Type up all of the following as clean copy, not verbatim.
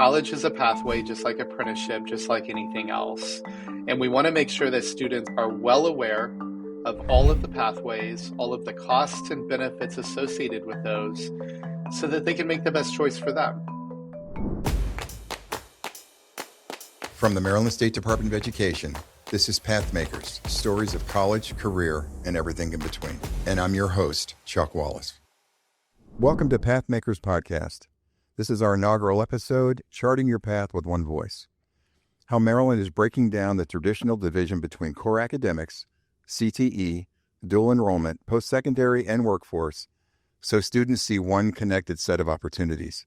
College is a pathway, just like apprenticeship, just like anything else. And we want to make sure that students are well aware of all of the pathways, all of the costs and benefits associated with those, so that they can make the best choice for them. From the Maryland State Department of Education, this is Pathmakers, stories of college, career, and everything in between. And I'm your host, Chuck Wallace. Welcome to Pathmakers Podcast. This is our inaugural episode, Charting Your Path with One Voice. How Maryland is breaking down the traditional division between core academics, CTE, dual enrollment, post-secondary, and workforce, so students see one connected set of opportunities.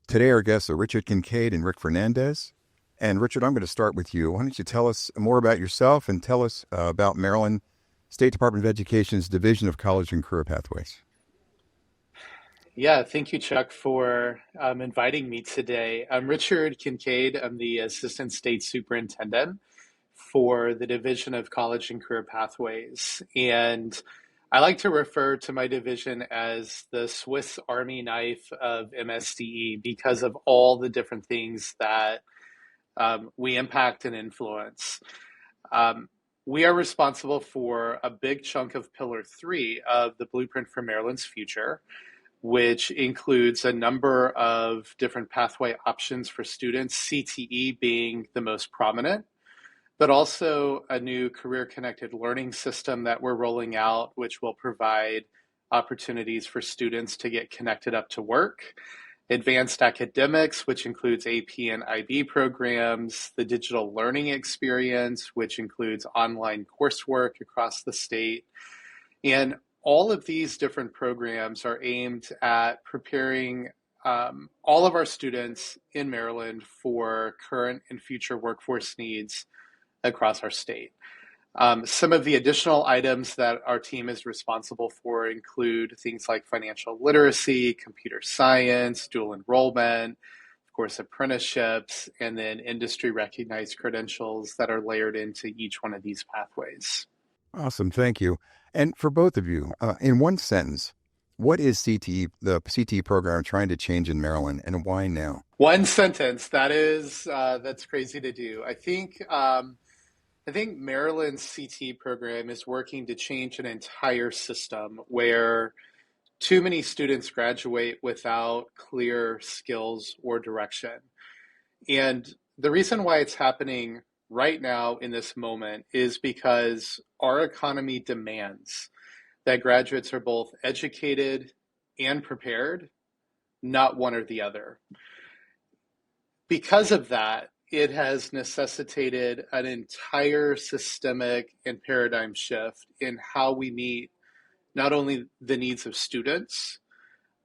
Today our guests are Richard Kincaid and Rick Fernandez. And Richard, I'm going to start with you. Why don't you tell us more about yourself and tell us about Maryland State Department of Education's Division of College and Career Pathways. Yeah, thank you, Chuck, for inviting me today. I'm Richard Kincaid. I'm the Assistant State Superintendent for the Division of College and Career Pathways. And I like to refer to my division as the Swiss Army knife of MSDE because of all the different things that we impact and influence. We are responsible for a big chunk of Pillar 3 of the Blueprint for Maryland's Future, which includes a number of different pathway options for students, CTE being the most prominent, but also a new career-connected learning system that we're rolling out, which will provide opportunities for students to get connected up to work, advanced academics, which includes AP and IB programs, the digital learning experience, which includes online coursework across the state, and all of these different programs are aimed at preparing all of our students in Maryland for current and future workforce needs across our state. Some of the additional items that our team is responsible for include things like financial literacy, computer science, dual enrollment, of course, apprenticeships, and then industry recognized credentials that are layered into each one of these pathways. Awesome, thank you. And for both of you, in one sentence, what is CTE, the CTE program trying to change in Maryland, and why now? One sentence, that's crazy to do. I think Maryland's CTE program is working to change an entire system where too many students graduate without clear skills or direction. And the reason why it's happening right now in this moment is because our economy demands that graduates are both educated and prepared, not one or the other. Because of that, it has necessitated an entire systemic and paradigm shift in how we meet not only the needs of students,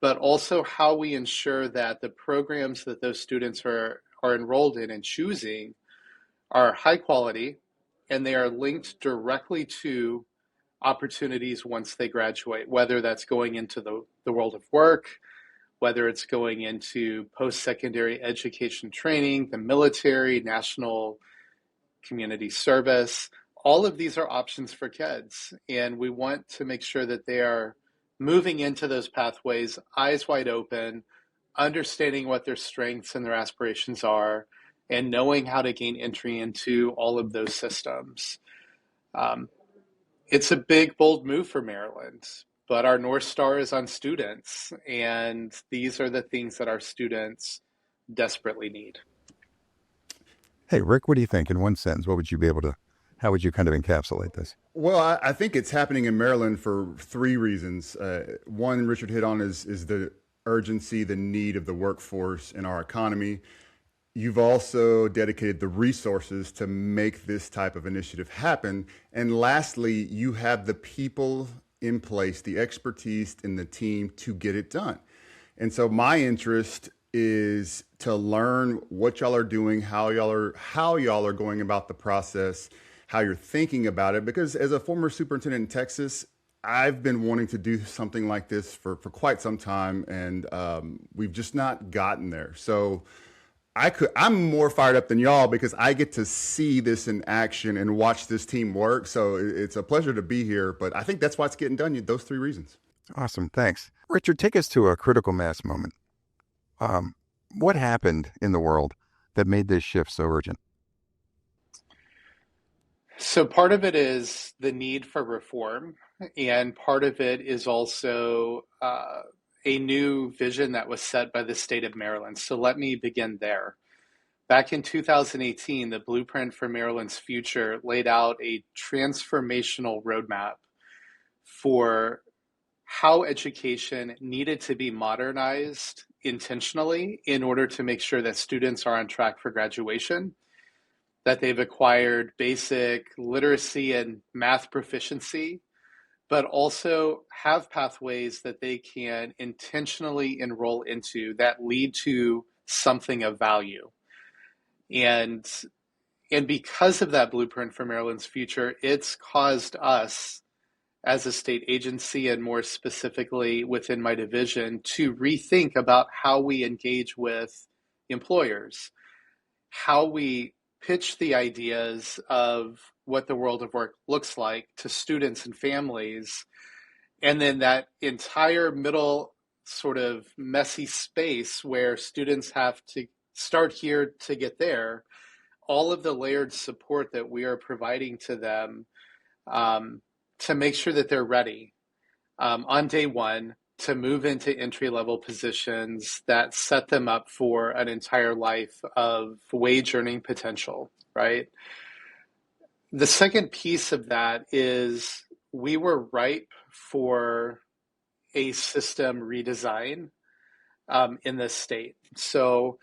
but also how we ensure that the programs that those students are enrolled in and choosing are high quality, and they are linked directly to opportunities once they graduate, whether that's going into the world of work, whether it's going into post-secondary education training, the military, national community service. All of these are options for kids, and we want to make sure that they are moving into those pathways, eyes wide open, understanding what their strengths and their aspirations are, and knowing how to gain entry into all of those systems. It's a big, bold move for Maryland, but our North Star is on students, and these are the things that our students desperately need. Hey, Rick, what do you think? In one sentence, how would you kind of encapsulate this? Well, I think it's happening in Maryland for three reasons. One, Richard hit on is the urgency, the need of the workforce in our economy. You've also dedicated the resources to make this type of initiative happen. And lastly, you have the people in place, the expertise in the team to get it done. And so my interest is to learn what y'all are doing, how y'all are going about the process, how you're thinking about it. Because as a former superintendent in Texas, I've been wanting to do something like this for quite some time, and we've just not gotten there. So I'm more fired up than y'all because I get to see this in action and watch this team work. So it's a pleasure to be here, but I think that's why it's getting done. Those three reasons. Awesome. Thanks. Richard, take us to a critical mass moment. What happened in the world that made this shift so urgent? So part of it is the need for reform, and part of it is also a new vision that was set by the state of Maryland. So let me begin there. Back in 2018, the Blueprint for Maryland's Future laid out a transformational roadmap for how education needed to be modernized intentionally in order to make sure that students are on track for graduation, that they've acquired basic literacy and math proficiency, but also have pathways that they can intentionally enroll into that lead to something of value. And because of that blueprint for Maryland's future, it's caused us as a state agency, and more specifically within my division, to rethink about how we engage with employers, how we pitch the ideas of what the world of work looks like to students and families, and then that entire middle sort of messy space where students have to start here to get there, all of the layered support that we are providing to them, to make sure that they're ready on day one to move into entry level positions that set them up for an entire life of wage earning potential, right? The second piece of that is we were ripe for a system redesign in this state. So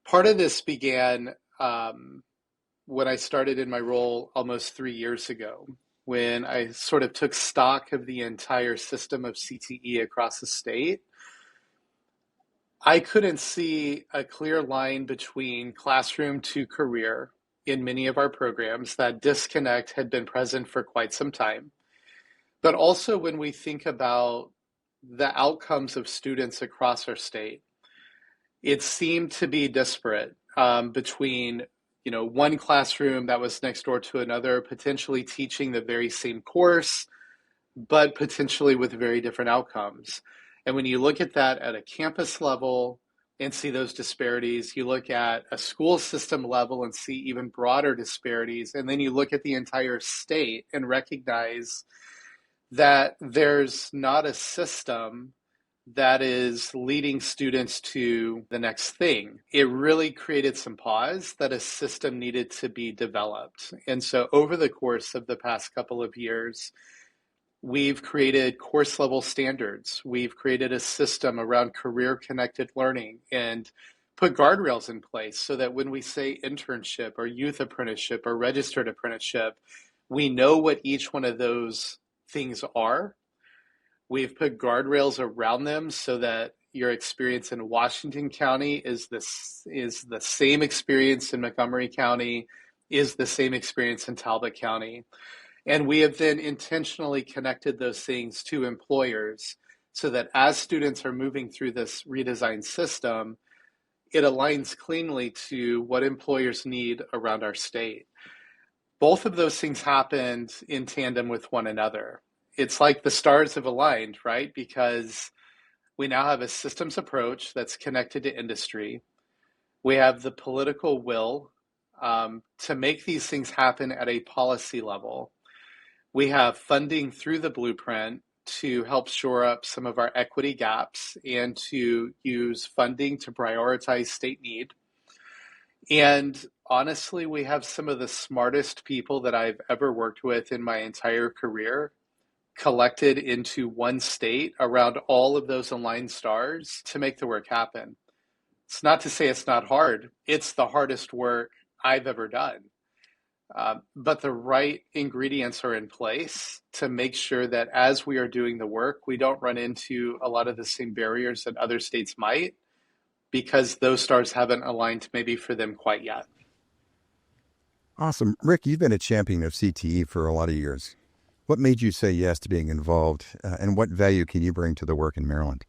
part of this began when I started in my role almost 3 years ago, when I sort of took stock of the entire system of CTE across the state. I couldn't see a clear line between classroom to career in many of our programs. That disconnect had been present for quite some time. But also when we think about the outcomes of students across our state, it seemed to be disparate between one classroom that was next door to another, potentially teaching the very same course, but potentially with very different outcomes. And when you look at that at a campus level and see those disparities, you look at a school system level and see even broader disparities. And then you look at the entire state and recognize that there's not a system that is leading students to the next thing. It really created some pause that a system needed to be developed. And so over the course of the past couple of years, we've created course level standards. We've created a system around career connected learning and put guardrails in place so that when we say internship or youth apprenticeship or registered apprenticeship, we know what each one of those things are. We've put guardrails around them so that your experience in Washington County is the same experience in Montgomery County, is the same experience in Talbot County. And we have then intentionally connected those things to employers so that as students are moving through this redesigned system, it aligns cleanly to what employers need around our state. Both of those things happened in tandem with one another. It's like the stars have aligned, right? Because we now have a systems approach that's connected to industry. We have the political will to make these things happen at a policy level. We have funding through the blueprint to help shore up some of our equity gaps and to use funding to prioritize state need. And honestly, we have some of the smartest people that I've ever worked with in my entire career collected into one state around all of those aligned stars to make the work happen. It's not to say it's not hard. It's the hardest work I've ever done. But the right ingredients are in place to make sure that as we are doing the work, we don't run into a lot of the same barriers that other states might, because those stars haven't aligned maybe for them quite yet. Awesome. Rick, you've been a champion of CTE for a lot of years. What made you say yes to being involved, and what value can you bring to the work in Maryland?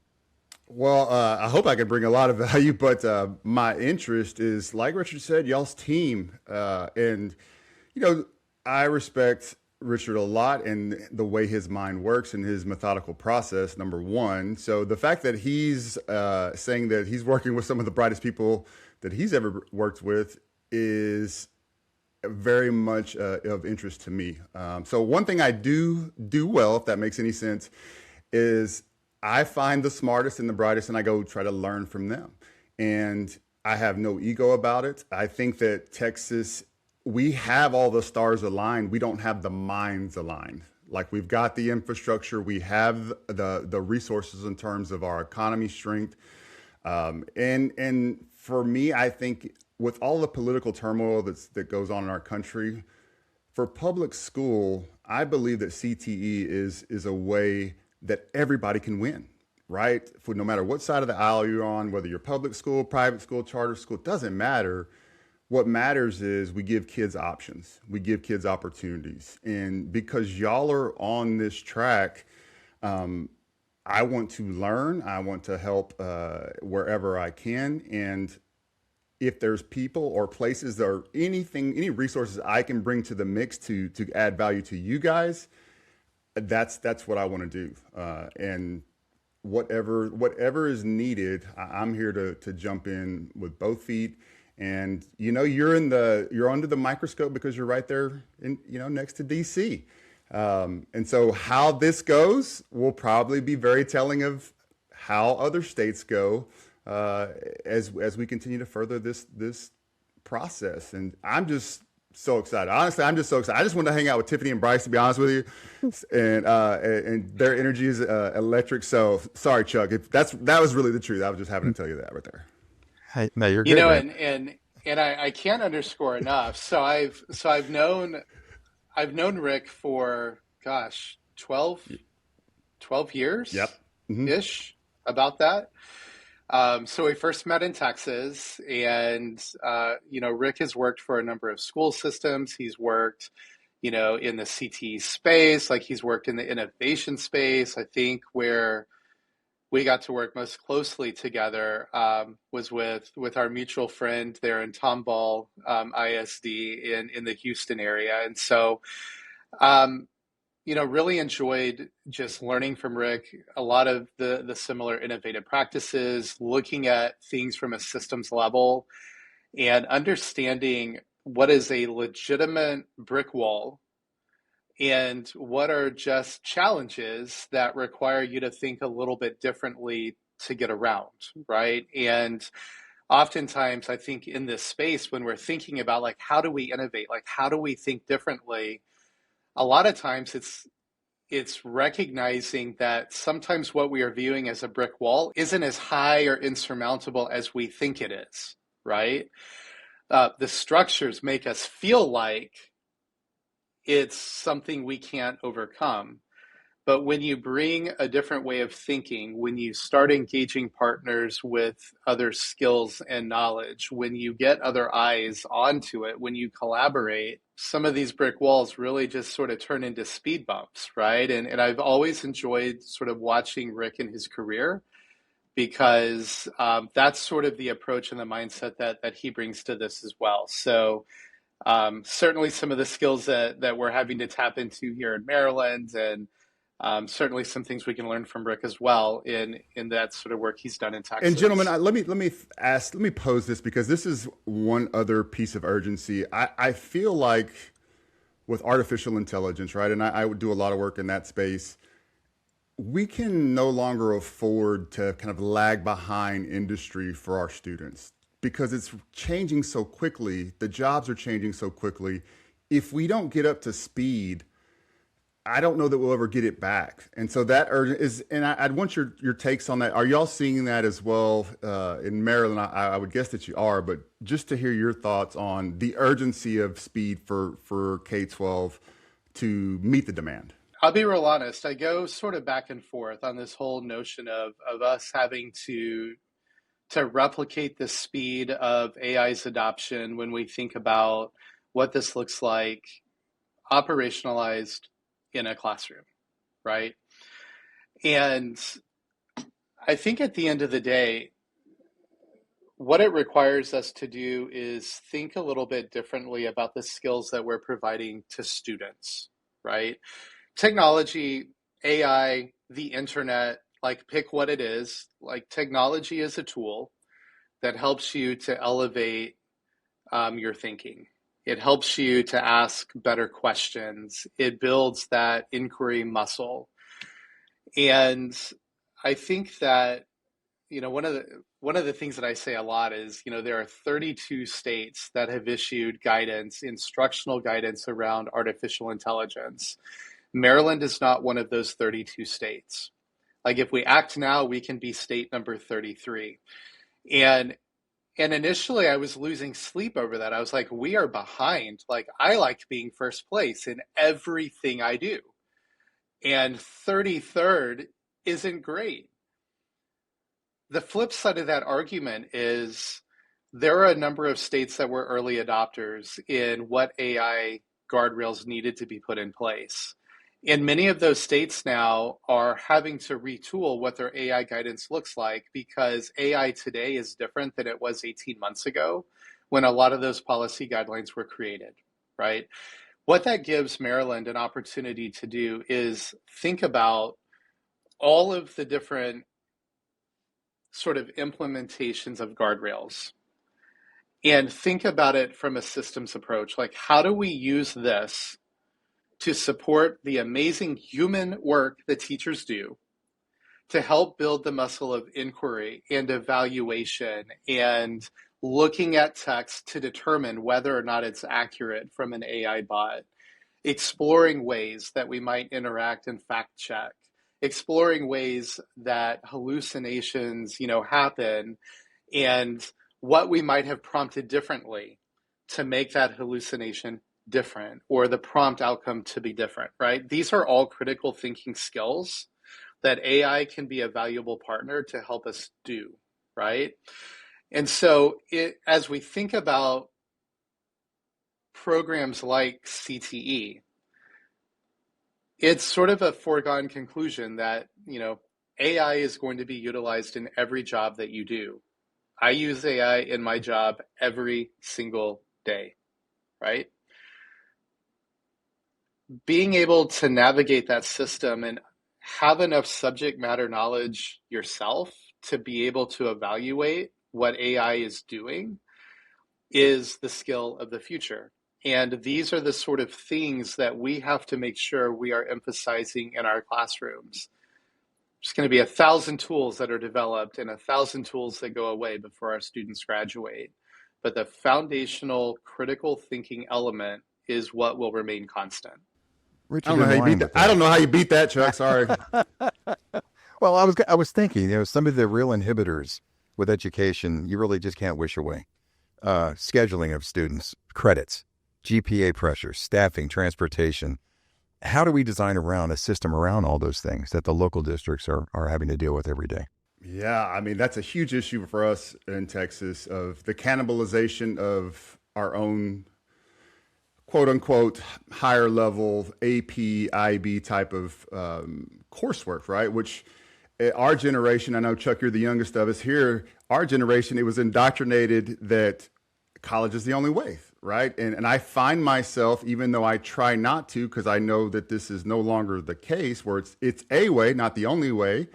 Well, I hope I can bring a lot of value, but my interest is, like Richard said, y'all's team. And, I respect Richard a lot in the way his mind works and his methodical process, number one. So the fact that he's saying that he's working with some of the brightest people that he's ever worked with is very much of interest to me. So one thing I do well, if that makes any sense, is I find the smartest and the brightest and I go try to learn from them. And I have no ego about it. I think that Texas, we have all the stars aligned. We don't have the minds aligned. Like we've got the infrastructure, we have the resources in terms of our economy strength. And for me, I think with all the political turmoil that goes on in our country, for public school, I believe that CTE is a way that everybody can win, right? For no matter what side of the aisle you're on, whether you're public school, private school, charter school, it doesn't matter. What matters is we give kids options. We give kids opportunities. And because y'all are on this track, I want to learn. I want to help wherever I can. And if there's people or places or anything, any resources I can bring to the mix to add value to you guys, that's what I want to do. And whatever is needed, I'm here to jump in with both feet. And you're under the microscope because you're right there next to DC. And so how this goes will probably be very telling of how other states go as we continue to further this process. And I'm just so excited. Honestly, I'm just so excited. I just wanted to hang out with Tiffany and Bryce, to be honest with you, and their energy is electric. So sorry, Chuck, if that was really the truth. I was just having to tell you that right there. Hey, no, you're good. And I can't underscore enough. So I've known Rick for 12 years. Yep. Ish, about that. So we first met in Texas, and Rick has worked for a number of school systems. He's worked, in the CTE space, like he's worked in the innovation space. I think where we got to work most closely together was with our mutual friend there in Tomball ISD in the Houston area. And so, really enjoyed just learning from Rick a lot of the similar innovative practices, looking at things from a systems level and understanding what is a legitimate brick wall and what are just challenges that require you to think a little bit differently to get around, right? And oftentimes I think in this space, when we're thinking about like, how do we innovate? Like, how do we think differently? A lot of times it's recognizing that sometimes what we are viewing as a brick wall isn't as high or insurmountable as we think it is, right? The structures make us feel like it's something we can't overcome. But when you bring a different way of thinking, when you start engaging partners with other skills and knowledge, when you get other eyes onto it, when you collaborate, some of these brick walls really just sort of turn into speed bumps, right? And I've always enjoyed sort of watching Rick in his career because that's sort of the approach and the mindset that he brings to this as well. So certainly some of the skills that we're having to tap into here in Maryland, and certainly some things we can learn from Rick as well in that sort of work he's done in Texas. And gentlemen, let me pose this because this is one other piece of urgency. I feel like with artificial intelligence, right, and I would do a lot of work in that space, we can no longer afford to kind of lag behind industry for our students because it's changing so quickly. The jobs are changing so quickly. If we don't get up to speed, I don't know that we'll ever get it back. And so that is, and I'd want your takes on that. Are y'all seeing that as well in Maryland? I would guess that you are, but just to hear your thoughts on the urgency of speed for K-12 to meet the demand. I'll be real honest. I go sort of back and forth on this whole notion of us having to replicate the speed of AI's adoption when we think about what this looks like operationalized in a classroom, right? And I think at the end of the day, what it requires us to do is think a little bit differently about the skills that we're providing to students, right? Technology, AI, the internet, like pick what it is. Like technology is a tool that helps you to elevate your thinking. It helps you to ask better questions. It builds that inquiry muscle. And I think that, one of the things that I say a lot is, there are 32 states that have issued guidance, instructional guidance around artificial intelligence. Maryland is not one of those 32 states. Like if we act now, we can be state number 33. And initially I was losing sleep over that. I was like, we are behind. Like I like being first place in everything I do. And 33rd isn't great. The flip side of that argument is there are a number of states that were early adopters in what AI guardrails needed to be put in place. And many of those states now are having to retool what their AI guidance looks like because AI today is different than it was 18 months ago when a lot of those policy guidelines were created, right? What that gives Maryland an opportunity to do is think about all of the different sort of implementations of guardrails and think about it from a systems approach. Like, how do we use this to support the amazing human work that teachers do to help build the muscle of inquiry and evaluation and looking at text to determine whether or not it's accurate from an AI bot, exploring ways that we might interact and fact check, exploring ways that hallucinations, happen and what we might have prompted differently to make that hallucination different or the prompt outcome to be different, right? These are all critical thinking skills that AI can be a valuable partner to help us do, right? And so as we think about programs like CTE, it's sort of a foregone conclusion that, AI is going to be utilized in every job that you do. I use AI in my job every single day, right? Being able to navigate that system and have enough subject matter knowledge yourself to be able to evaluate what AI is doing is the skill of the future. And these are the sort of things that we have to make sure we are emphasizing in our classrooms. There's going to be 1,000 tools that are developed and 1,000 tools that go away before our students graduate. But the foundational critical thinking element is what will remain constant. Richard, I don't know how you beat that, Chuck. Sorry. Well, I was thinking, some of the real inhibitors with education, you really just can't wish away. Scheduling of students, credits, GPA pressure, staffing, transportation. How do we design around a system around all those things that the local districts are having to deal with every day? Yeah, I mean, that's a huge issue for us in Texas of the cannibalization of our own quote unquote higher level AP, IB type of coursework, right? Which our generation, I know Chuck, you're the youngest of us here, our generation, it was indoctrinated that college is the only way, right? And I find myself, even though I try not to, because I know that this is no longer the case, where it's a way, not the only way,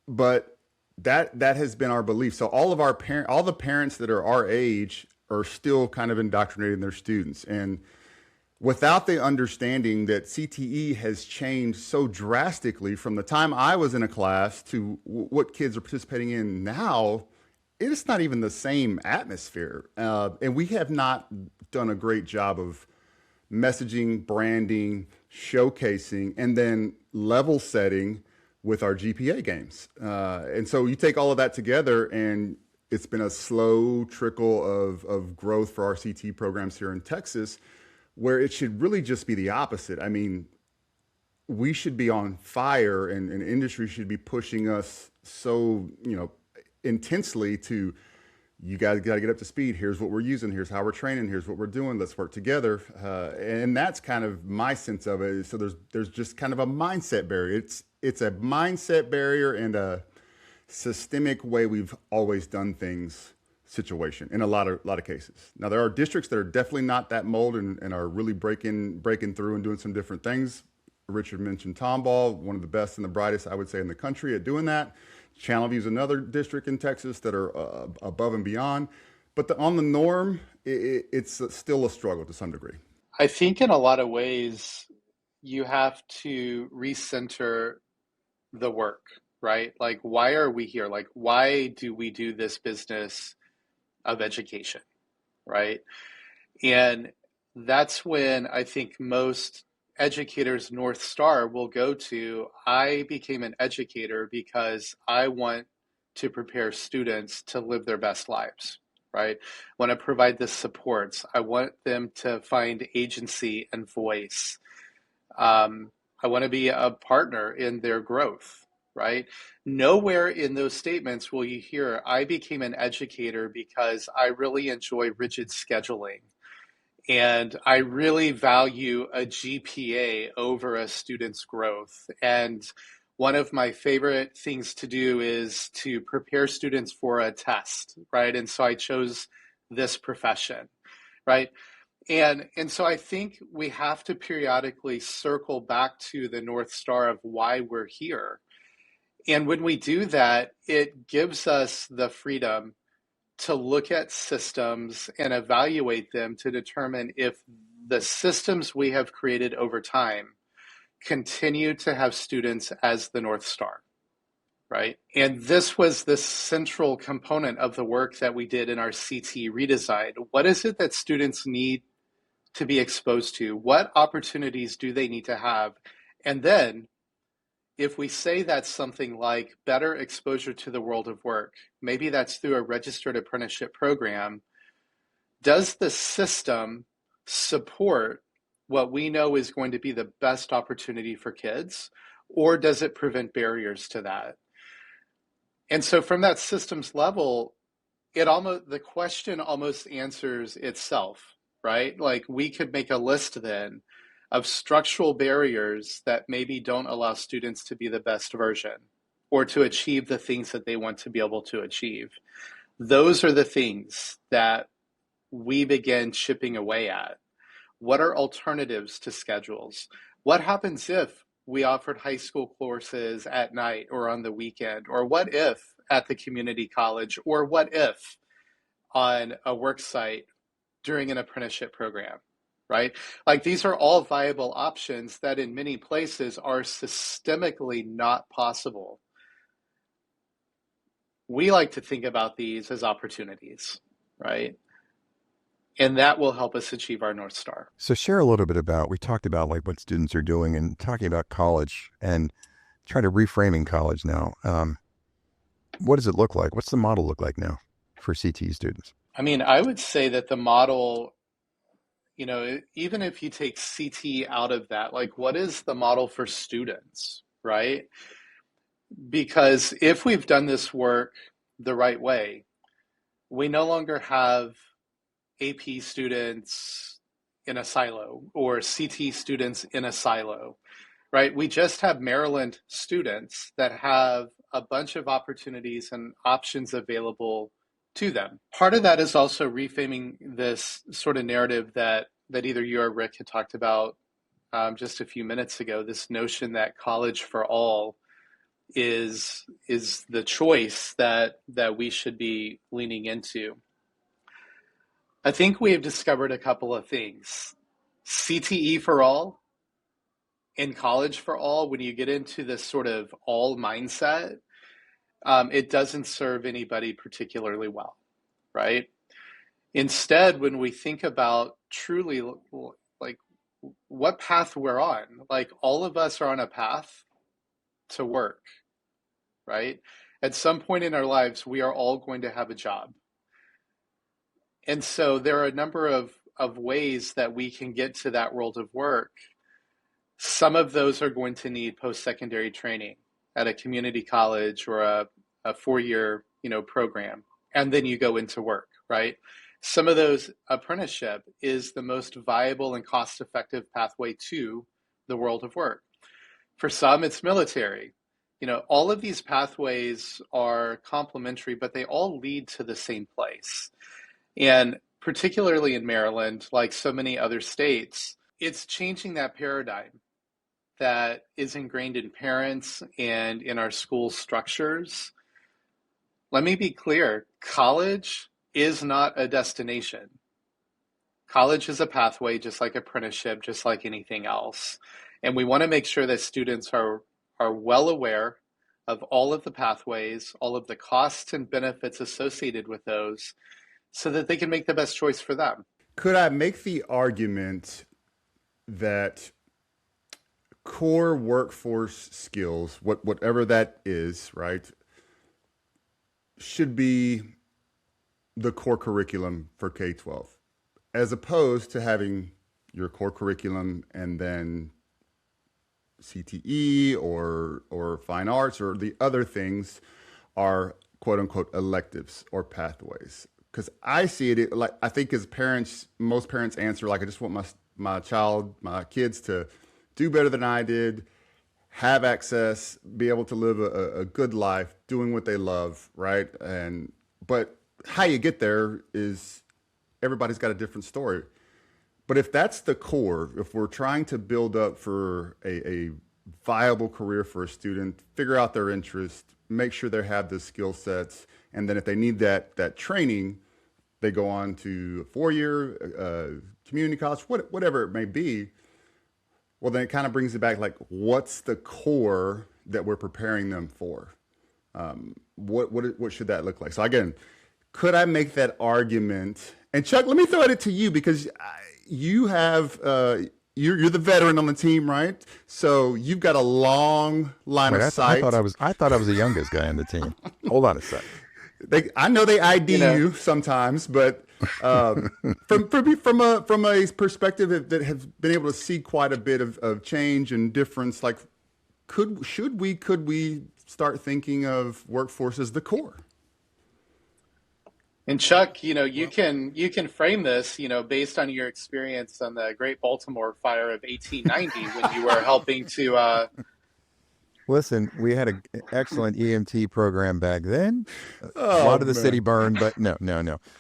but that has been our belief. So all the parents that are our age are still kind of indoctrinating their students. And without the understanding that CTE has changed so drastically from the time I was in a class to what kids are participating in now, it's not even the same atmosphere. And we have not done a great job of messaging, branding, showcasing, and then level setting with our GPA games. And so you take all of that together, and it's been a slow trickle of growth for our CTE programs here in Texas, where it should really just be the opposite. I mean, we should be on fire, and industry should be pushing us so, intensely to, you guys got to get up to speed. Here's what we're using. Here's how we're training. Here's what we're doing. Let's work together. And that's kind of my sense of it. So there's just kind of a mindset barrier. It's a mindset barrier and a systemic way we've always done things situation in a lot of cases. Now, there are districts that are definitely not that mold and are really breaking through and doing some different things. Richard mentioned Tomball, one of the best and the brightest, I would say, in the country at doing that. Channelview is another district in Texas that are above and beyond. But on the norm, it's still a struggle to some degree. I think in a lot of ways, you have to recenter the work, right? Like, why are we here? Like, why do we do this business of education, right? And that's when I think most educators' North Star will go to, I became an educator because I want to prepare students to live their best lives, right? I want to provide the supports. I want them to find agency and voice. I want to be a partner in their growth, right? Nowhere in those statements will you hear, I became an educator because I really enjoy rigid scheduling and I really value a GPA over a student's growth. And one of my favorite things to do is to prepare students for a test, right? And so I chose this profession, right? And so I think we have to periodically circle back to the North Star of why we're here. And when we do that, it gives us the freedom to look at systems and evaluate them to determine if the systems we have created over time continue to have students as the North Star, right? And this was the central component of the work that we did in our CT redesign. What is it that students need to be exposed to? What opportunities do they need to have? And then if we say that's something like better exposure to the world of work, maybe that's through a registered apprenticeship program, does the system support what we know is going to be the best opportunity for kids, or does it prevent barriers to that? And so from that systems level, the question almost answers itself, right? Like, we could make a list then of structural barriers that maybe don't allow students to be the best version or to achieve the things that they want to be able to achieve. Those are the things that we begin chipping away at. What are alternatives to schedules? What happens if we offered high school courses at night or on the weekend? Or what if at the community college? Or what if on a work site during an apprenticeship program, right? Like, these are all viable options that in many places are systemically not possible. We like to think about these as opportunities, right? And that will help us achieve our North Star. So share a little bit about, we talked about like what students are doing and talking about college and trying to reframing college now. What does it look like? What's the model look like now for CTE students? I mean, I would say that the model, even if you take CT out of that, like, what is the model for students, right? Because if we've done this work the right way, we no longer have AP students in a silo or CT students in a silo, right? We just have Maryland students that have a bunch of opportunities and options available to them. Part of that is also reframing this sort of narrative that either you or Rick had talked about just a few minutes ago, this notion that college for all is the choice that we should be leaning into. I think we have discovered a couple of things. CTE for all and college for all, when you get into this sort of all mindset, it doesn't serve anybody particularly well, right? Instead, when we think about truly like what path we're on, like, all of us are on a path to work, right? At some point in our lives, we are all going to have a job. And so there are a number of ways that we can get to that world of work. Some of those are going to need post-secondary training at a community college or a 4-year, program. And then you go into work, right? Some of those, apprenticeship is the most viable and cost-effective pathway to the world of work. For some, it's military. All of these pathways are complementary, but they all lead to the same place. And particularly in Maryland, like so many other states, it's changing that paradigm that is ingrained in parents and in our school structures. Let me be clear, college is not a destination. College is a pathway, just like apprenticeship, just like anything else. And we want to make sure that students are well aware of all of the pathways, all of the costs and benefits associated with those, so that they can make the best choice for them. Could I make the argument that core workforce skills, whatever that is, right, should be the core curriculum for K-12, as opposed to having your core curriculum and then CTE or fine arts or the other things are quote unquote electives or pathways? Because I see it like, I think as parents, most parents answer like, I just want my kids to do better than I did, have access, be able to live a good life, doing what they love, right? But how you get there is everybody's got a different story. But if that's the core, if we're trying to build up for a viable career for a student, figure out their interest, make sure they have the skill sets, and then if they need that training, they go on to a 4-year community college, whatever it may be. Well, then it kind of brings it back, like, what's the core that we're preparing them for? What should that look like? So again, could I make that argument? And Chuck, let me throw it to you because you have you're the veteran on the team, right? So you've got a long line of sight. I thought I was the youngest guy on the team. Hold on a sec. I know they ID you sometimes, but from a perspective that has been able to see quite a bit of change and difference, like could we start thinking of workforce as the core? And Chuck, you can frame this, based on your experience on the Great Baltimore Fire of 1890 when you were helping to. Listen, we had an excellent EMT program back then. A Oh, lot of the man. city burned, but no.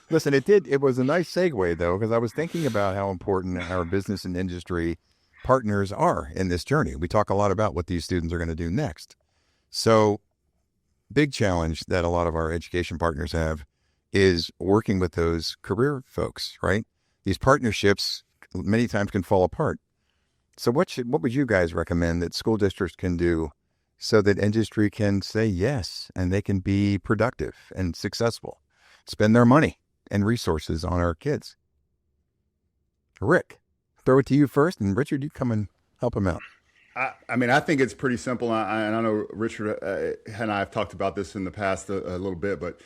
Listen, it was a nice segue though, because I was thinking about how important our business and industry partners are in this journey. We talk a lot about what these students are going to do next. So, big challenge that a lot of our education partners have is working with those career folks, right? These partnerships many times can fall apart. So what would you guys recommend that school districts can do so that industry can say yes and they can be productive and successful, spend their money and resources on our kids? Rick, throw it to you first, and Richard, you come and help him out. I mean, I think it's pretty simple, and I know Richard and I have talked about this in the past a little bit, but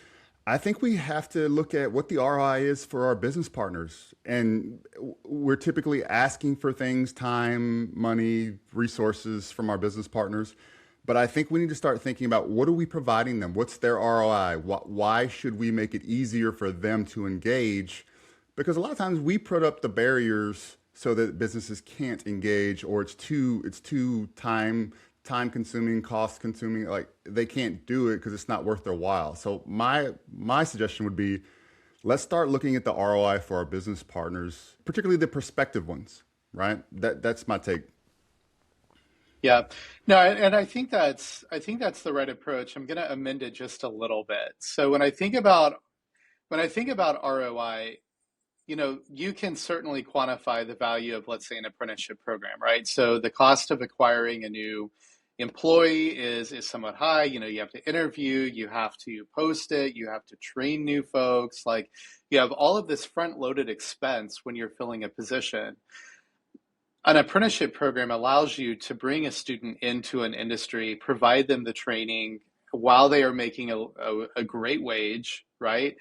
I think we have to look at what the ROI is for our business partners. And we're typically asking for things, time, money, resources from our business partners. But I think we need to start thinking about what are we providing them? What's their ROI? Why should we make it easier for them to engage? Because a lot of times we put up the barriers so that businesses can't engage, or it's too time consuming, cost consuming, like they can't do it because it's not worth their while. So my suggestion would be, let's start looking at the ROI for our business partners, particularly the prospective ones, right? That's my take. Yeah, no, and I think that's the right approach. I'm going to amend it just a little bit. So when I think about ROI, you can certainly quantify the value of, let's say, an apprenticeship program, right? So the cost of acquiring a new employee is somewhat high. You have to interview, you have to post it, you have to train new folks. Like, you have all of this front-loaded expense when you're filling a position. An apprenticeship program allows you to bring a student into an industry, provide them the training while they are making a great wage, right?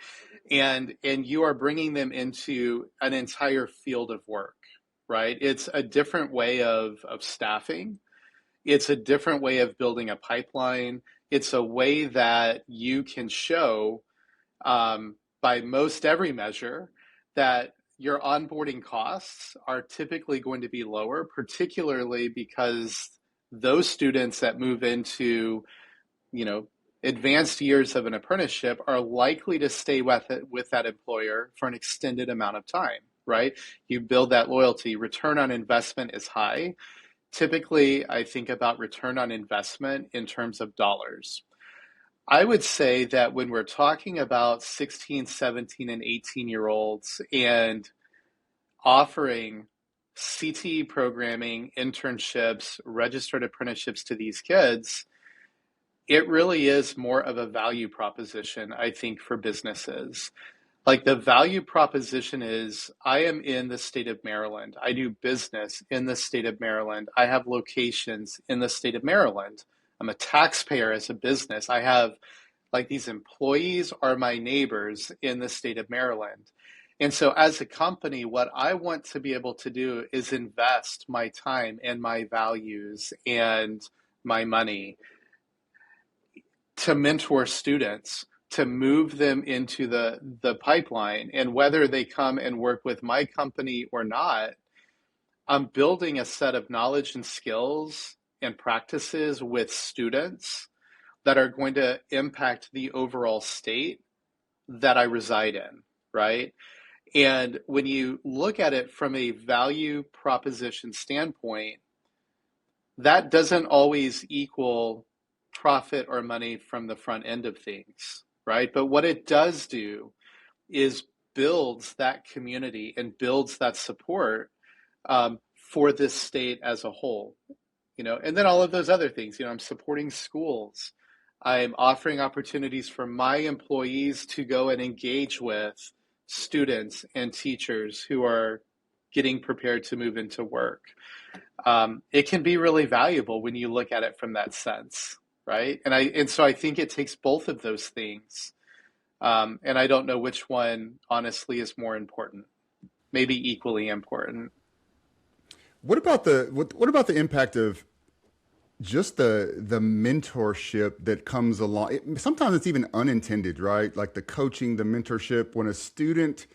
And you are bringing them into an entire field of work, right? It's a different way of staffing. It's a different way of building a pipeline. It's a way that you can show, by most every measure, that your onboarding costs are typically going to be lower, particularly because those students that move into advanced years of an apprenticeship are likely to stay with that employer for an extended amount of time, right? You build that loyalty. Return on investment is high. Typically, I think about return on investment in terms of dollars. I would say that when we're talking about 16, 17, and 18-year-olds and offering CTE programming, internships, registered apprenticeships to these kids, it really is more of a value proposition, I think, for businesses. Like the value proposition is I am in the state of Maryland. I do business in the state of Maryland. I have locations in the state of Maryland. I'm a taxpayer as a business. I have like these employees are my neighbors in the state of Maryland. And so as a company, what I want to be able to do is invest my time and my values and my money to mentor students, to move them into the pipeline. And whether they come and work with my company or not, I'm building a set of knowledge and skills and practices with students that are going to impact the overall state that I reside in, right? And when you look at it from a value proposition standpoint, that doesn't always equal profit or money from the front end of things, right? But what it does do is builds that community and builds that support for this state as a whole, and then all of those other things. I'm supporting schools. I'm offering opportunities for my employees to go and engage with students and teachers who are getting prepared to move into work. It can be really valuable when you look at it from that sense, right? And so I think it takes both of those things. And I don't know which one honestly is more important, maybe equally important. What about the impact of just the mentorship that comes along? Sometimes it's even unintended, right? Like the coaching, the mentorship, when a student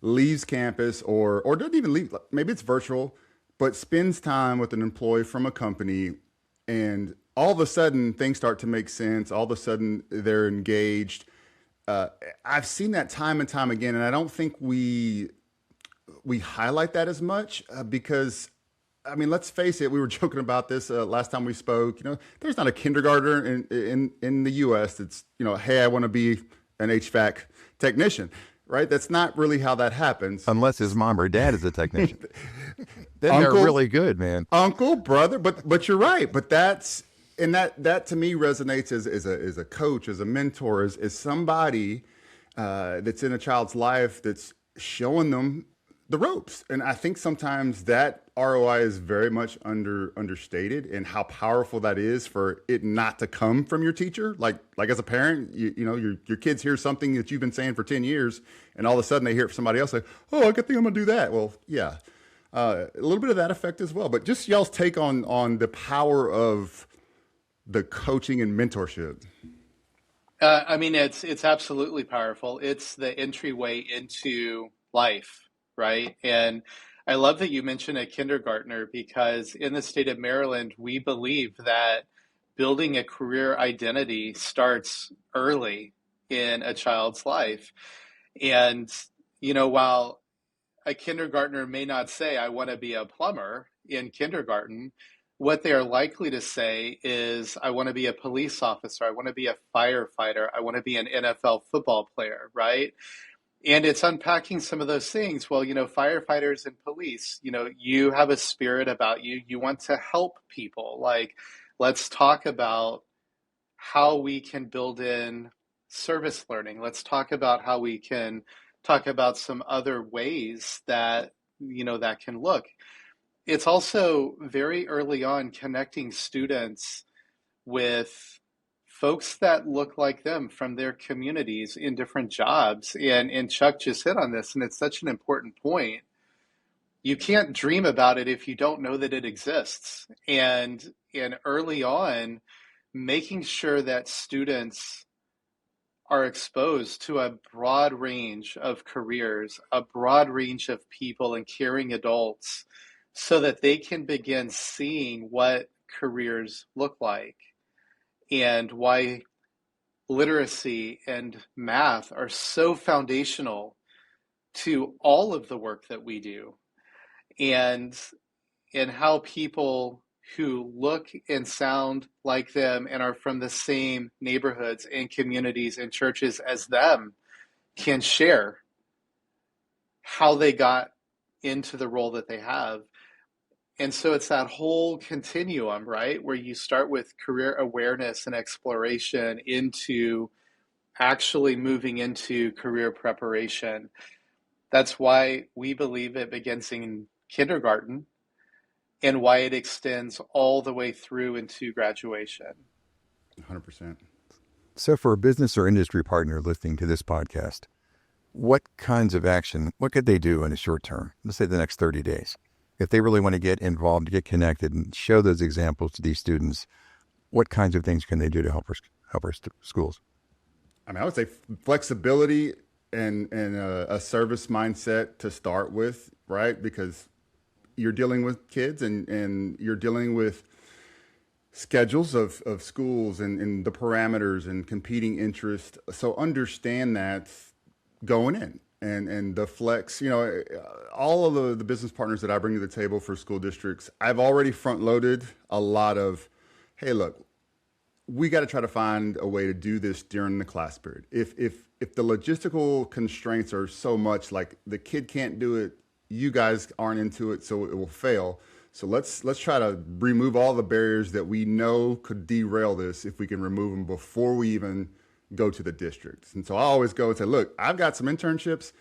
leaves campus or doesn't even leave, maybe it's virtual, but spends time with an employee from a company, and all of a sudden things start to make sense. All of a sudden they're engaged. I've seen that time and time again, and I don't think we highlight that as much because, I mean, let's face it. We were joking about this last time we spoke. There's not a kindergartner in the U.S. that's hey, I want to be an HVAC technician, right? That's not really how that happens. Unless his mom or dad is a technician, then Uncle, they're really good, man. Uncle, brother, but you're right. But that to me resonates as a coach, as a mentor, as somebody that's in a child's life that's showing them the ropes. And I think sometimes that ROI is very much understated, and how powerful that is for it not to come from your teacher. Like as a parent, your kids hear something that you've been saying for 10 years, and all of a sudden they hear it from somebody else, like, oh, I think I'm gonna do that. Well, yeah, a little bit of that effect as well. But just y'all's take on the power of the coaching and mentorship. I mean, it's absolutely powerful. It's the entryway into life, right? And I love that you mentioned a kindergartner, because in the state of Maryland, we believe that building a career identity starts early in a child's life. And, while a kindergartner may not say, I want to be a plumber in kindergarten, what they're likely to say is, I want to be a police officer, I want to be a firefighter, I want to be an NFL football player, right? And it's unpacking some of those things. Well, firefighters and police, you have a spirit about you. You want to help people. Like, let's talk about how we can build in service learning. Let's talk about how we can talk about some other ways that, that can look. It's also very early on connecting students with folks that look like them from their communities in different jobs. And Chuck just hit on this, and it's such an important point. You can't dream about it if you don't know that it exists. And early on, making sure that students are exposed to a broad range of careers, a broad range of people and caring adults, so that they can begin seeing what careers look like. and why literacy and math are so foundational to all of the work that we do, and how people who look and sound like them and are from the same neighborhoods and communities and churches as them can share how they got into the role that they have. And so it's that whole continuum, right? Where you start with career awareness and exploration into actually moving into career preparation. That's why we believe it begins in kindergarten and why it extends all the way through into graduation. 100%. So for a business or industry partner listening to this podcast, what kinds of action, what could they do in a short term, let's say the next 30 days? If they really want to get involved, get connected, and show those examples to these students, what kinds of things can they do to help our schools? I mean, I would say flexibility and a service mindset to start with, right? Because you're dealing with kids and you're dealing with schedules of schools and the parameters and competing interests. So understand that going in. And the flex, all of the business partners that I bring to the table for school districts, I've already front loaded a lot of, hey, look, we got to try to find a way to do this during the class period. If the logistical constraints are so much, like the kid can't do it, you guys aren't into it, so it will fail. So let's try to remove all the barriers that we know could derail this if we can remove them before we even go to the districts. And so I always go and say, look, I've got some internships,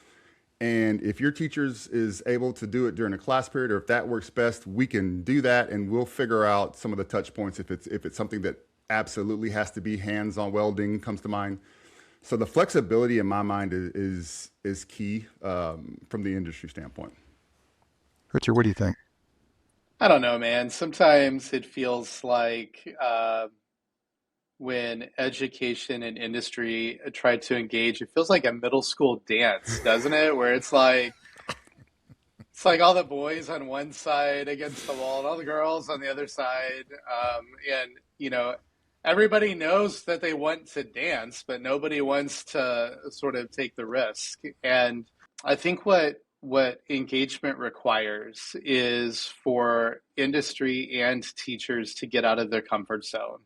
and if your teacher is able to do it during a class period, or if that works best, we can do that, and we'll figure out some of the touch points if it's something that absolutely has to be hands-on. Welding comes to mind. So the flexibility in my mind is key from the industry standpoint. Richard, what do you think? I don't know, man. Sometimes it feels like when education and industry try to engage, it feels like a middle school dance, doesn't it? Where it's like all the boys on one side against the wall and all the girls on the other side. And everybody knows that they want to dance, but nobody wants to sort of take the risk. And I think what engagement requires is for industry and teachers to get out of their comfort zone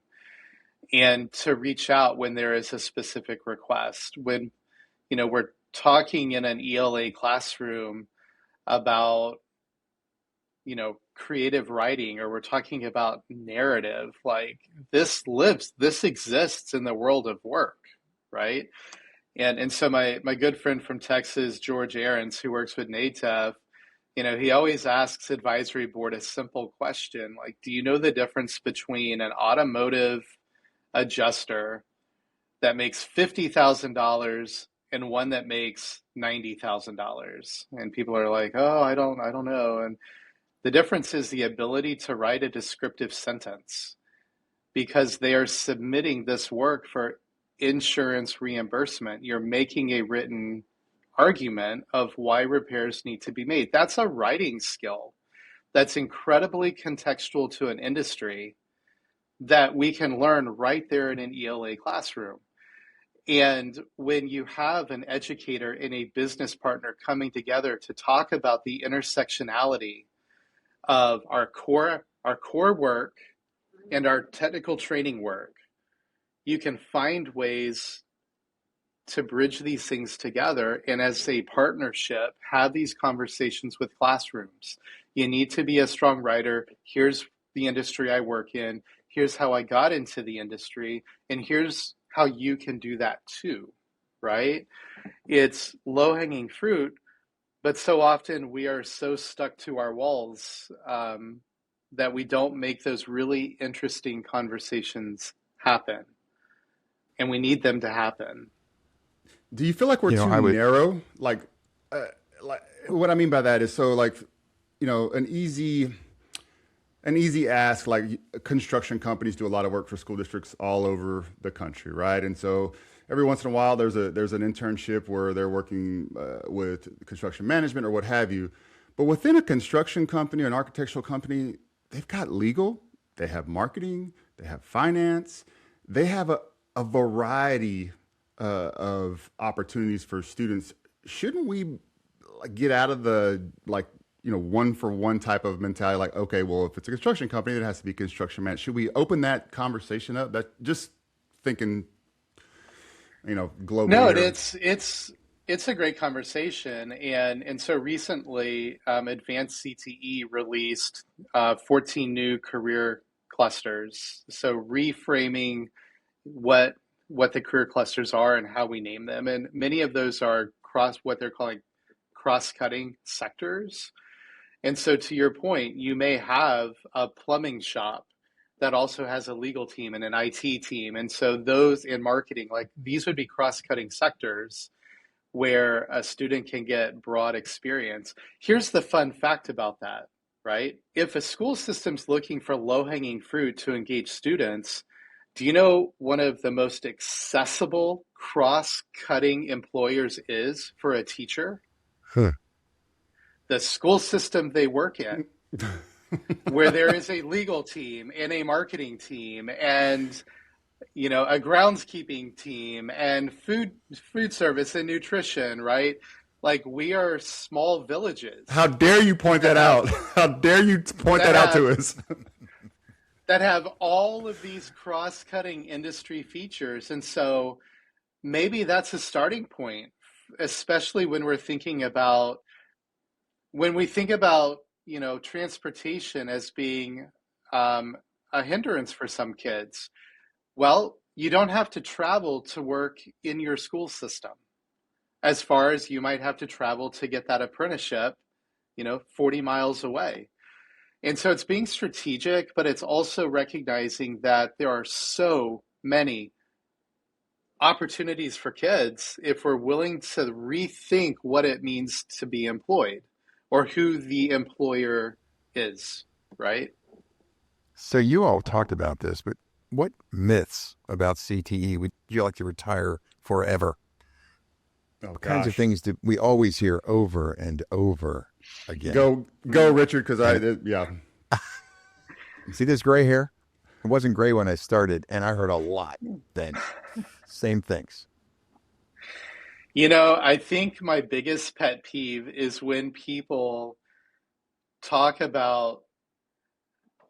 and to reach out when there is a specific request. When, we're talking in an ELA classroom about, creative writing, or we're talking about narrative, like this exists in the world of work, right? And so my good friend from Texas, George Ahrens, who works with NATEF, he always asks advisory board a simple question, like, do you know the difference between an automotive adjuster that makes $50,000 and one that makes $90,000? And people are like, oh, I don't know. And the difference is the ability to write a descriptive sentence, because they are submitting this work for insurance reimbursement. You're making a written argument of why repairs need to be made. That's a writing skill that's incredibly contextual to an industry that we can learn right there in an ELA classroom. And when you have an educator and a business partner coming together to talk about the intersectionality of our core work and our technical training work, you can find ways to bridge these things together, and as a partnership, have these conversations with classrooms. You need to be a strong writer. Here's the industry I work in. Here's how I got into the industry, and here's how you can do that too, right? It's low-hanging fruit, but so often we are so stuck to our walls that we don't make those really interesting conversations happen. And we need them to happen. Do you feel like we're too narrow? Like what I mean by that is, so like, an easy ask, like construction companies do a lot of work for school districts all over the country, right? And so every once in a while there's an internship where they're working with construction management or what have you. But within a construction company or an architectural company, they've got legal, they have marketing, they have finance, they have a variety of opportunities for students. Shouldn't we like get out of the like one for one type of mentality? Like, okay, well, if it's a construction company, it has to be construction man. Should we open that conversation up? That just thinking, globally No, and here. it's a great conversation, and so recently, Advanced CTE released 14 new career clusters. So reframing what what the career clusters are and how we name them, and many of those are what they're calling cross-cutting sectors. And so, to your point, you may have a plumbing shop that also has a legal team and an IT team. And so, those in marketing, like these would be cross cutting sectors where a student can get broad experience. Here's the fun fact about that, right? If a school system's looking for low hanging fruit to engage students, do you know one of the most accessible cross cutting employers is for a teacher? Huh. The school system they work in, where there is a legal team and a marketing team and a groundskeeping team and food service and nutrition, right? Like we are small How villages dare you point that that have out? How dare you point that that out have to us? all of these cross-cutting industry features. And so maybe that's a starting point, especially when we think about transportation as being a hindrance for some kids. Well, you don't have to travel to work in your school system as far as you might have to travel to get that apprenticeship 40 miles away. And so it's being strategic, but it's also recognizing that there are so many opportunities for kids if we're willing to rethink what it means to be employed or who the employer is, right? So you all talked about this, but what myths about CTE would you like to retire forever? Oh What kinds of gosh, things do we always hear over and over again? go, Richard, because And yeah. see this gray hair? It wasn't gray when I started, and I heard a lot then. Same things. I think my biggest pet peeve is when people talk about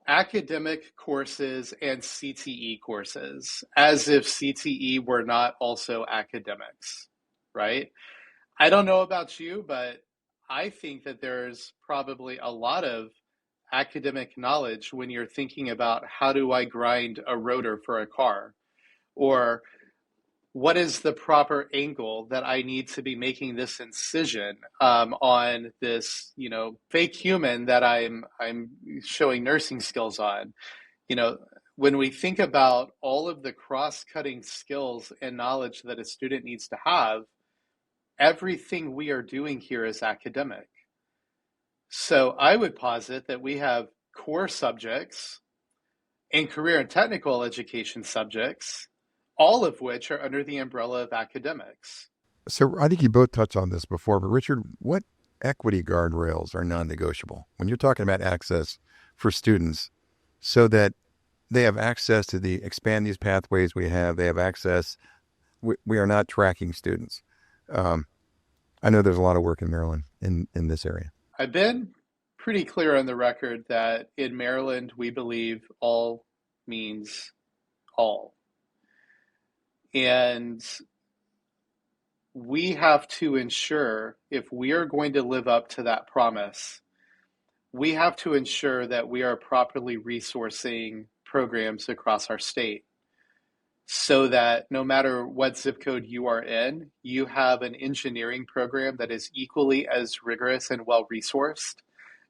academic courses and CTE courses as if CTE were not also academics, right? I don't know about you, but I think that there's probably a lot of academic knowledge when you're thinking about how do I grind a rotor for a car, or what is the proper angle that I need to be making this incision on this, fake human that I'm showing nursing skills on. You know, when we think about all of the cross-cutting skills and knowledge that a student needs to have, everything we are doing here is academic. So I would posit that we have core subjects and career and technical education subjects, all of which are under the umbrella of academics. So I think you both touched on this before, but Richard, what equity guardrails are non-negotiable when you're talking about access for students so that they have access to expand these pathways we have, they have access, we are not tracking students. I know there's a lot of work in Maryland in this area. I've been pretty clear on the record that in Maryland, we believe all means all. And we have to ensure, if we are going to live up to that promise, we have to ensure that we are properly resourcing programs across our state so that no matter what zip code you are in, you have an engineering program that is equally as rigorous and well resourced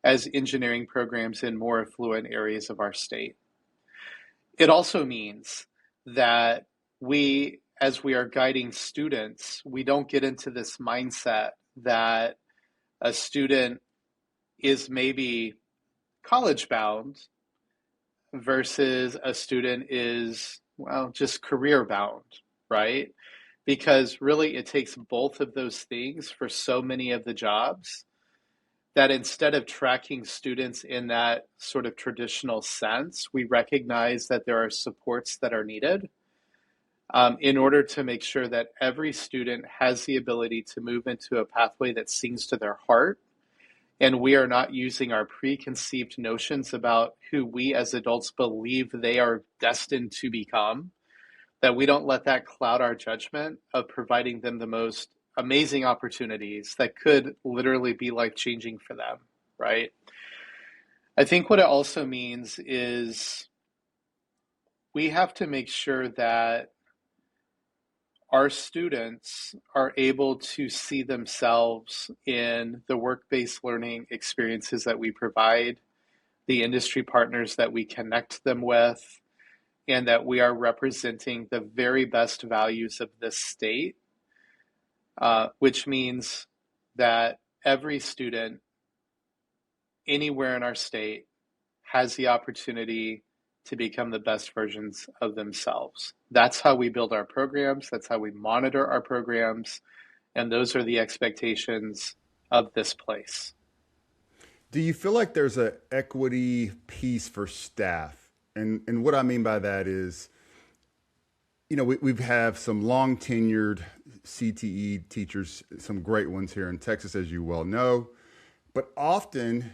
as engineering programs in more affluent areas of our state. It also means that as we are guiding students, we don't get into this mindset that a student is maybe college bound versus a student is, well, just career bound, right? Because really it takes both of those things for so many of the jobs that instead of tracking students in that sort of traditional sense, we recognize that there are supports that are needed in order to make sure that every student has the ability to move into a pathway that sings to their heart. And we are not using our preconceived notions about who we as adults believe they are destined to become, that we don't let that cloud our judgment of providing them the most amazing opportunities that could literally be life-changing for them, right? I think what it also means is we have to make sure that our students are able to see themselves in the work-based learning experiences that we provide, the industry partners that we connect them with, and that we are representing the very best values of this state, which means that every student anywhere in our state has the opportunity to become the best versions of themselves. That's how we build our programs. That's how we monitor our programs. And those are the expectations of this place. Do you feel like there's an equity piece for staff? And what I mean by that is, you know, we have some long tenured CTE teachers, some great ones here in Texas, as you well know, but often,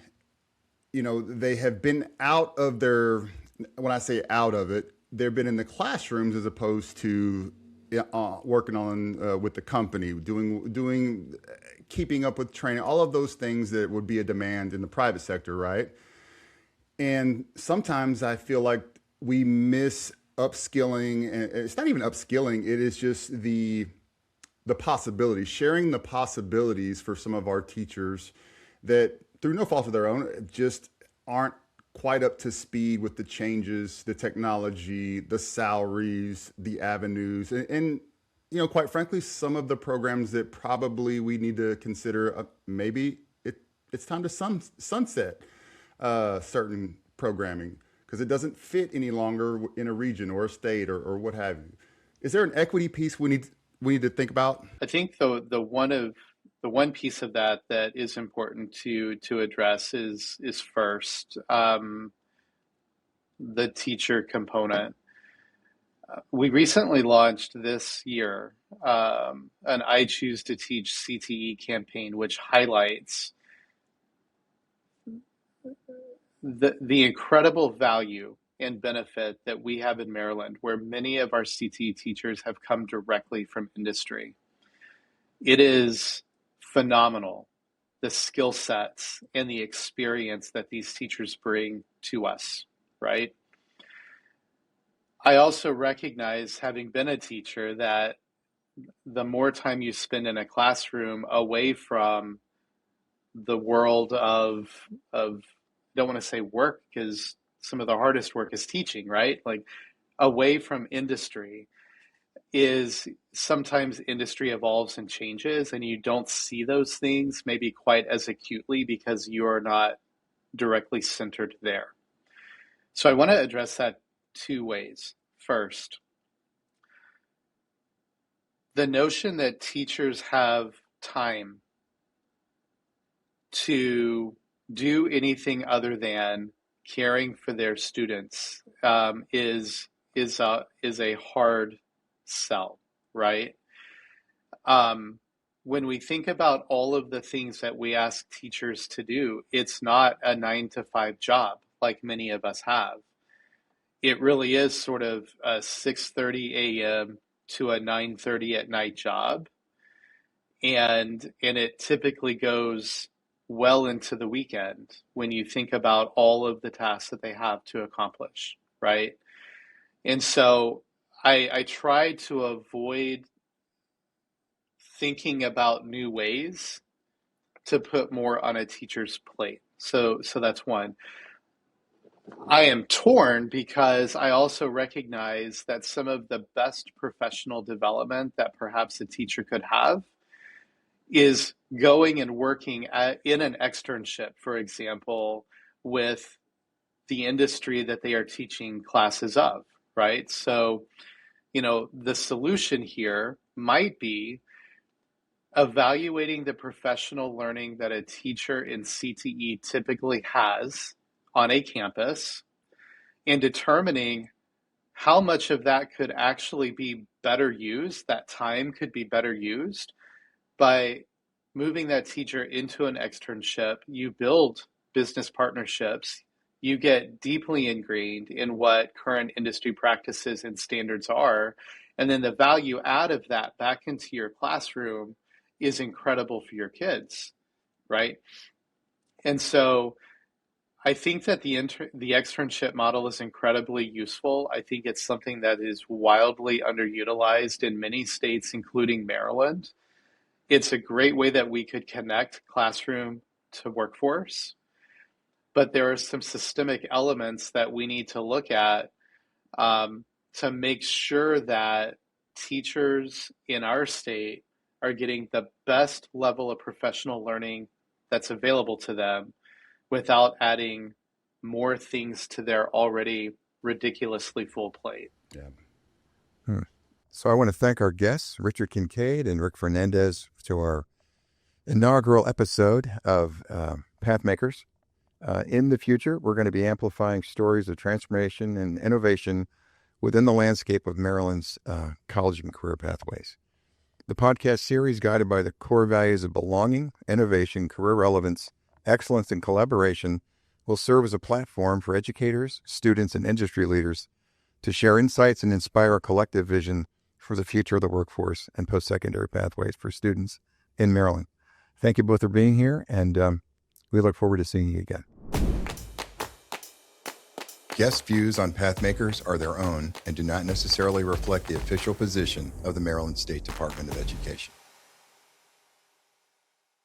you know, they have been out of their, when I say out of it, they've been in the classrooms as opposed to working on with the company, doing, keeping up with training, all of those things that would be a demand in the private sector, right? And sometimes I feel like we miss upskilling, and it's not even upskilling, it is just the possibilities, sharing the possibilities for some of our teachers that through no fault of their own just aren't quite up to speed with the changes, the technology, the salaries, the avenues, and you know, quite frankly, some of the programs that probably we need to consider, maybe it's time to sunset certain programming because it doesn't fit any longer in a region or a state or what have you. Is there an equity piece we need to think about? I think the one piece of that is important to address is first the teacher component. We recently launched this year an I Choose to Teach CTE campaign, which highlights the incredible value and benefit that we have in Maryland, where many of our CTE teachers have come directly from industry. It is phenomenal, the skill sets and the experience that these teachers bring to us, right? I also recognize, having been a teacher, that the more time you spend in a classroom away from the world of I don't want to say work, because some of the hardest work is teaching, right? Like away from industry, is sometimes industry evolves and changes and you don't see those things maybe quite as acutely because you are not directly centered there. So I want to address that two ways. First, the notion that teachers have time to do anything other than caring for their students is a hard sell, right? When we think about all of the things that we ask teachers to do, it's not a 9 to 5 job like many of us have. It really is sort of a 6:30 a.m. to a 9:30 at night job, and it typically goes well into the weekend when you think about all of the tasks that they have to accomplish, right? And so I try to avoid thinking about new ways to put more on a teacher's plate. So that's one. I am torn because I also recognize that some of the best professional development that perhaps a teacher could have is going and working in an externship, for example, with the industry that they are teaching classes of, right? So, you know, the solution here might be evaluating the professional learning that a teacher in CTE typically has on a campus and determining how much of that could actually be better used, that time could be better used by moving that teacher into an externship. You build business partnerships, you get deeply ingrained in what current industry practices and standards are, and then the value add of that back into your classroom is incredible for your kids, right? And so I think that the externship model is incredibly useful. I think it's something that is wildly underutilized in many states, including Maryland. It's a great way that we could connect classroom to workforce, but there are some systemic elements that we need to look at to make sure that teachers in our state are getting the best level of professional learning that's available to them without adding more things to their already ridiculously full plate. Yeah. So I want to thank our guests, Richard Kincaid and Rick Fernandez, to our inaugural episode of Pathmakers. In the future, we're going to be amplifying stories of transformation and innovation within the landscape of Maryland's college and career pathways. The podcast series, guided by the core values of belonging, innovation, career relevance, excellence, and collaboration, will serve as a platform for educators, students, and industry leaders to share insights and inspire a collective vision for the future of the workforce and post-secondary pathways for students in Maryland. Thank you both for being here, and we look forward to seeing you again. Guest views on Pathmakers are their own and do not necessarily reflect the official position of the Maryland State Department of Education.